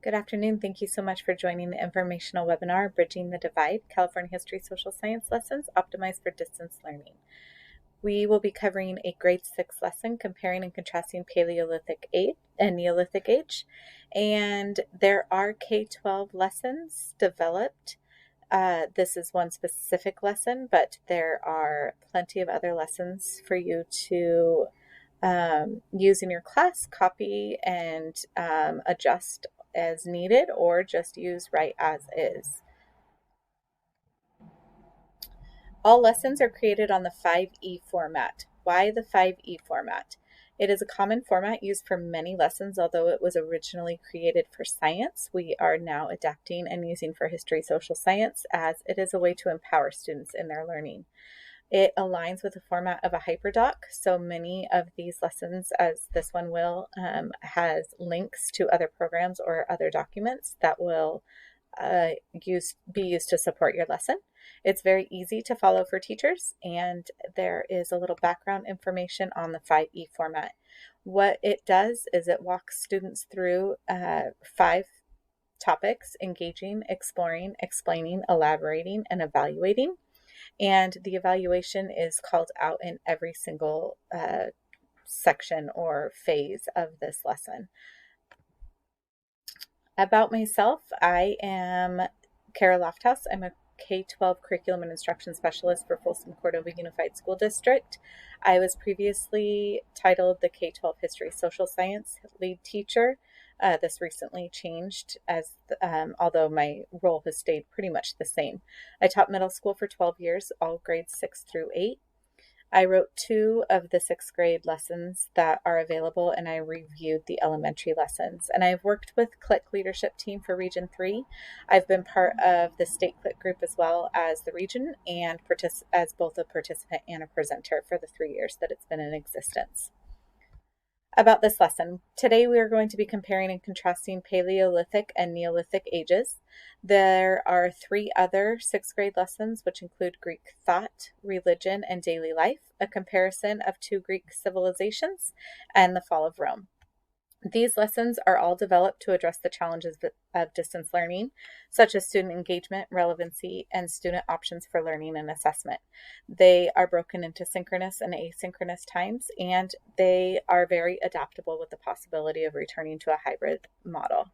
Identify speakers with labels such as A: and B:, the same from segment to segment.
A: Good afternoon. Thank you so much for joining the informational webinar, Bridging the Divide, California History Social Science Lessons Optimized for Distance Learning. We will be covering a grade 6 lesson, comparing and contrasting Paleolithic age and Neolithic age. And there are K-12 lessons developed. This is one specific lesson, but there are plenty of other lessons for you to use in your class, copy and adjust as needed, or just use right as is. All lessons are created on the 5E format. Why the 5E format? It is a common format used for many lessons, although it was originally created for science. We are now adapting and using for history, social science, as it is a way to empower students in their learning. It aligns with the format of a hyperdoc, so many of these lessons, as this one will, has links to other programs or other documents that will be used to support your lesson. It's very easy to follow for teachers, and there is a little background information on the 5E format. What it does is it walks students through 5 topics: engaging, exploring, explaining, elaborating, and evaluating. And the evaluation is called out in every single section or phase of this lesson. About myself, I am Kara Lofthouse. I'm a K-12 curriculum and instruction specialist for Folsom Cordova Unified School District. I was previously titled the K-12 History Social Science lead teacher. This recently changed, as although my role has stayed pretty much the same. I taught middle school for 12 years, all grades 6 through 8. I wrote 2 of the 6th grade lessons that are available, and I reviewed the elementary lessons. And I've worked with CLIC leadership team for Region 3. I've been part of the state CLIC group as well as the region, and as both a participant and a presenter for the 3 years that it's been in existence. About this lesson. Today we are going to be comparing and contrasting Paleolithic and Neolithic ages. There are 3 other 6th grade lessons, which include Greek thought, religion, and daily life, a comparison of 2 Greek civilizations, and the fall of Rome. These lessons are all developed to address the challenges of distance learning, such as student engagement, relevancy, and student options for learning and assessment. They are broken into synchronous and asynchronous times, and they are very adaptable with the possibility of returning to a hybrid model.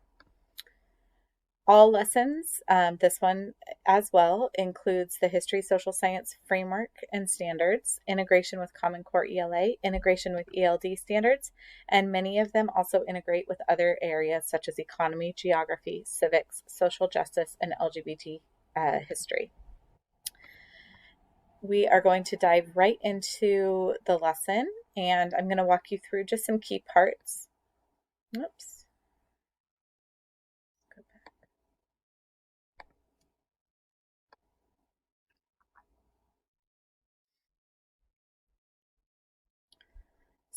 A: All lessons, this one as well, includes the History Social Science Framework and Standards, integration with Common Core ELA, integration with ELD standards, and many of them also integrate with other areas such as economy, geography, civics, social justice, and LGBT history. We are going to dive right into the lesson, and I'm going to walk you through just some key parts. Oops.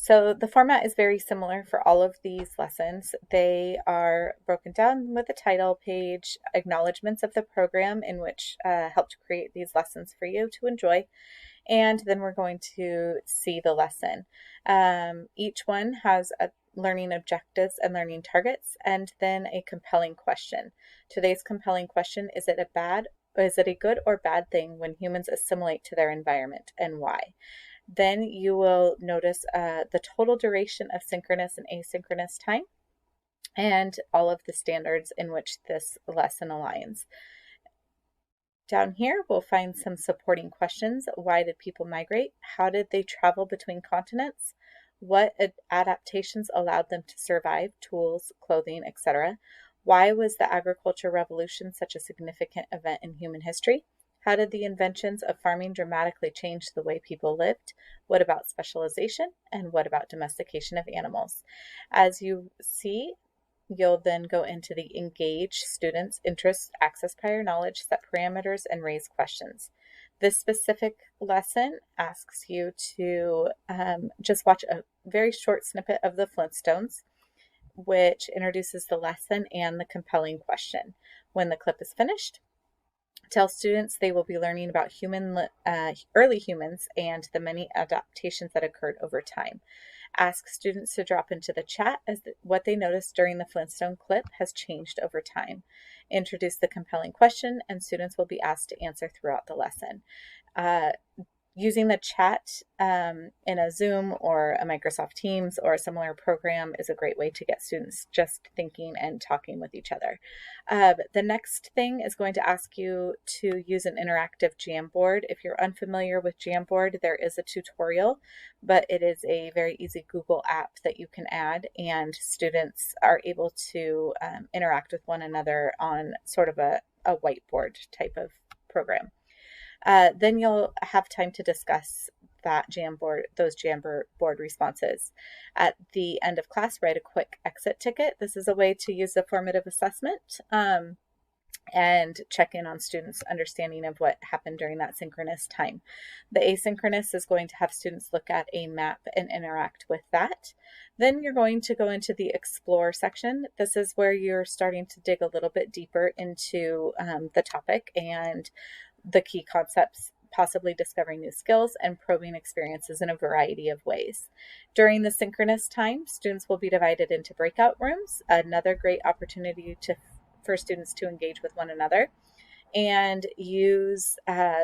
A: So the format is very similar for all of these lessons. They are broken down with a title page, acknowledgments of the program in which helped create these lessons for you to enjoy, and then we're going to see the lesson. Each one has a learning objectives and learning targets, and then a compelling question. Today's compelling question: is it a good or bad thing when humans assimilate to their environment, and why? Then you will notice the total duration of synchronous and asynchronous time and all of the standards in which this lesson aligns. Down here, we'll find some supporting questions. Why did people migrate? How did they travel between continents? What adaptations allowed them to survive? Tools, clothing, etc. Why was the agriculture revolution such a significant event in human history? How did the inventions of farming dramatically change the way people lived? What about specialization? And what about domestication of animals? As you see, you'll then go into the engage students' interests, access prior knowledge, set parameters, and raise questions. This specific lesson asks you to just watch a very short snippet of the Flintstones, which introduces the lesson and the compelling question. When the clip is finished, tell students they will be learning about early humans and the many adaptations that occurred over time. Ask students to drop into the chat as what they noticed during the Flintstone clip has changed over time. Introduce the compelling question, and students will be asked to answer throughout the lesson. Using the chat in a Zoom or a Microsoft Teams or a similar program is a great way to get students just thinking and talking with each other. The next thing is going to ask you to use an interactive Jamboard. If you're unfamiliar with Jamboard, there is a tutorial, but it is a very easy Google app that you can add, and students are able to interact with one another on sort of a whiteboard type of program. Then you'll have time to discuss those Jamboard responses. At the end of class, write a quick exit ticket. This is a way to use the formative assessment and check in on students' understanding of what happened during that synchronous time. The asynchronous is going to have students look at a map and interact with that. Then you're going to go into the explore section. This is where you're starting to dig a little bit deeper into the topic and the key concepts, possibly discovering new skills and probing experiences in a variety of ways. During the synchronous time, students will be divided into breakout rooms, another great opportunity for students to engage with one another and use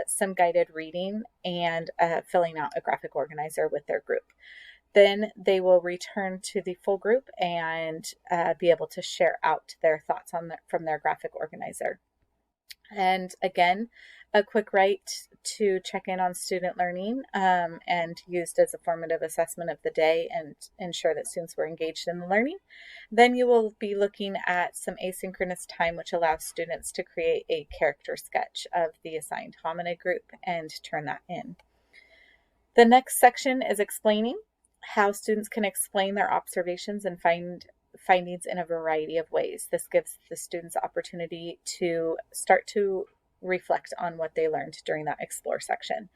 A: some guided reading and filling out a graphic organizer with their group. Then they will return to the full group and be able to share out their thoughts from their graphic organizer. And again, a quick write to check in on student learning and used as a formative assessment of the day and ensure that students were engaged in the learning. Then you will be looking at some asynchronous time, which allows students to create a character sketch of the assigned hominid group and turn that in. The next section is explaining how students can explain their observations and findings in a variety of ways. This gives the students opportunity to start to reflect on what they learned during that explore section.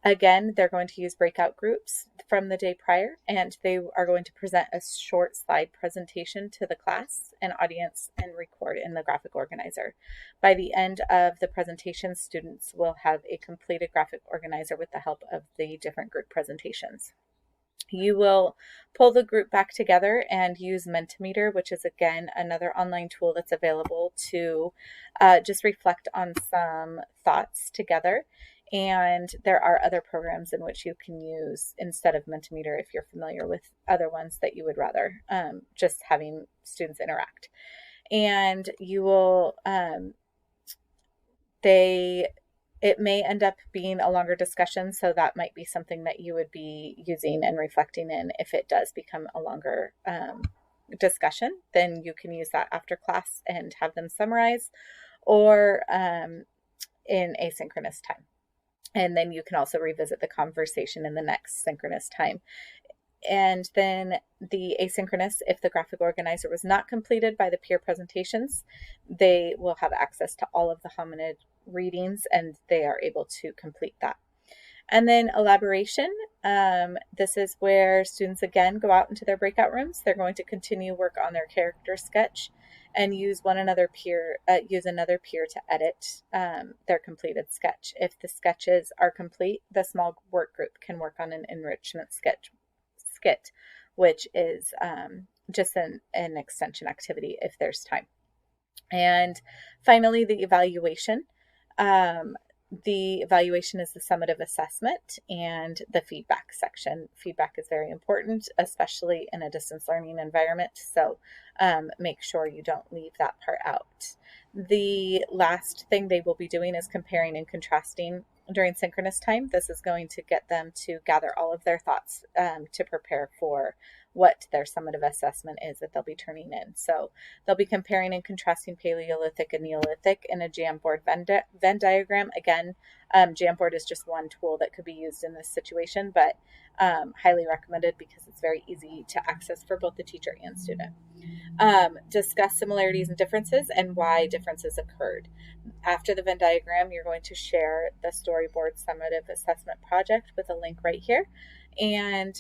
A: Again, they're going to use breakout groups from the day prior, and they are going to present a short slide presentation to the class and audience and record in the graphic organizer. By the end of the presentation, students will have a completed graphic organizer with the help of the different group presentations. You will pull the group back together and use Mentimeter, which is, again, another online tool that's available to just reflect on some thoughts together. And there are other programs in which you can use instead of Mentimeter if you're familiar with other ones that you would rather just having students interact. And you will, it may end up being a longer discussion, so that might be something that you would be using and reflecting in if it does become a longer discussion. Then you can use that after class and have them summarize, or in asynchronous time. And then you can also revisit the conversation in the next synchronous time. And then the asynchronous, if the graphic organizer was not completed by the peer presentations, they will have access to all of the hominid readings and they are able to complete that. And then elaboration, this is where students again go out into their breakout rooms. They're going to continue work on their character sketch and use another peer to edit their completed sketch. If the sketches are complete, the small work group can work on an enrichment skit, which is just an extension activity if there's time. And finally, the evaluation. The evaluation is the summative assessment and the feedback section. Feedback is very important, especially in a distance learning environment, so make sure you don't leave that part out. The last thing they will be doing is comparing and contrasting during synchronous time. This is going to get them to gather all of their thoughts to prepare for what their summative assessment is that they'll be turning in. So they'll be comparing and contrasting Paleolithic and Neolithic in a Jamboard Venn diagram. Again, Jamboard is just one tool that could be used in this situation, but highly recommended because it's very easy to access for both the teacher and student. Discuss similarities and differences and why differences occurred. After the Venn diagram, you're going to share the storyboard summative assessment project with a link right here. And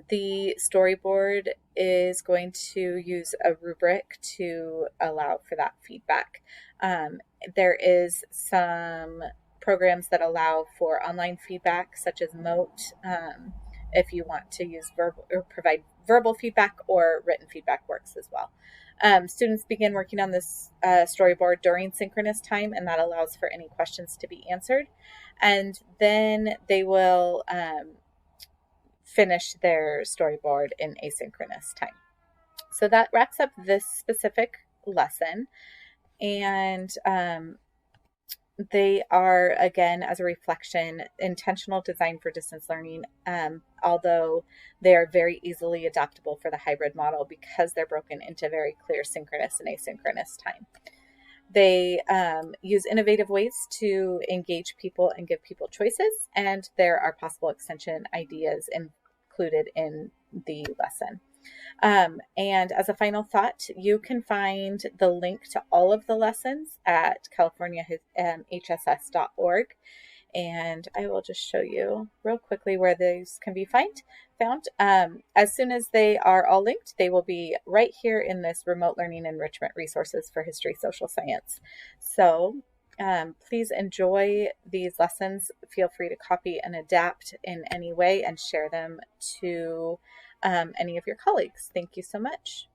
A: the storyboard is going to use a rubric to allow for that feedback. There is some programs that allow for online feedback, such as Mote, if you want to use verbal or provide verbal feedback, or written feedback works as well. Students begin working on this storyboard during synchronous time, and that allows for any questions to be answered. And then they will finish their storyboard in asynchronous time. So that wraps up this specific lesson. And they are, again, as a reflection, intentional design for distance learning, although they are very easily adaptable for the hybrid model because they're broken into very clear synchronous and asynchronous time. They use innovative ways to engage people and give people choices, and there are possible extension ideas included in the lesson. And as a final thought, you can find the link to all of the lessons at californiahss.org. And I will just show you real quickly where these can be found. As soon as they are all linked, they will be right here in this remote learning enrichment resources for history, social science. So please enjoy these lessons. Feel free to copy and adapt in any way and share them to any of your colleagues. Thank you so much.